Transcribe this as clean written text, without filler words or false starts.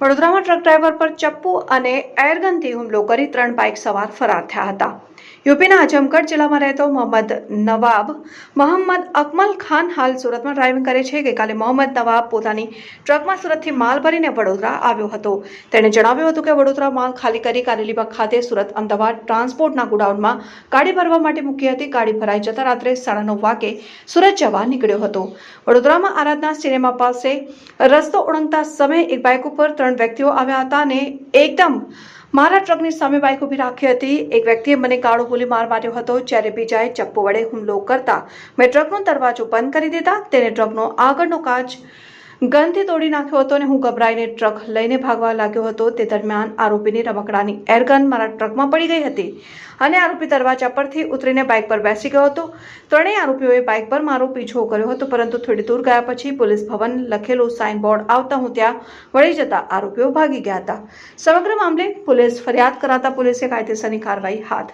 વડોદરામાં truck driver પર ચપ્પુ અને એરગનથી હુમલો કરી 3 બાઇક સવાર ફરાર થયા હતા। યુપીના આઝમગઢ જિલ્લામાં રહેતો નવાબ મોહમ્મદ અકમલ ખાન હાલ સુરતમાં ડ્રાઇવિંગ કરે છે। ગઈકાલે મોહમ્મદ નવાબ પોતાની ટ્રકમાં સુરતથી માલ ભરીને વડોદરા આવ્યો હતો। તેણે જણાવ્યું હતું કે વડોદરા માલ ખાલી કરી કારેલીબાગ ખાતે સુરત અમદાવાદ ટ્રાન્સપોર્ટના ગોડાઉનમાં ગાડી ભરવા માટે મૂકી હતી। ગાડી ભરાઈ જતા રાત્રે 9:30 વાગે સુરત જવા નીકળ્યો હતો। વડોદરામાં આરાધના સિનેમા પાસે રસ્તો ઓળંગતા સમયે એક બાઇક ઉપર 3 વ્યક્તિઓ આવ્યા હતા અને એકદમ મારા ટ્રકની સામે બાઇક ઊભી રાખી હતી। એક વ્યક્તિએ મને ગાળો બોલી માર માર્યો હતો, જ્યારે બીજાએ ચપ્પુ વડે હુમલો કરતા મેં ટ્રકનો દરવાજો બંધ કરી દીધા। તેને ટ્રકનો આગળનો કાચ ગનથી તોડી નાખ્યો હતો અને હું ગભરાઈને ટ્રક લઈને ભાગવા લાગ્યો હતો। તે દરમિયાન આરોપીની રમકડાની એરગન મારા ટ્રકમાં પડી ગઈ હતી અને આરોપી દરવાજા પરથી ઉતરીને બાઇક પર બેસી ગયો હતો। ત્રણેય આરોપીઓએ બાઇક પર મારો પીછો કર્યો હતો, પરંતુ થોડી દૂર ગયા પછી પોલીસ ભવન લખેલું સાઇન બોર્ડ આવતા હું ત્યાં વળી જતા આરોપીઓ ભાગી ગયા હતા। સમગ્ર મામલે પોલીસ ફરિયાદ કરાતા પોલીસે કાયદેસરની કાર્યવાહી હાથ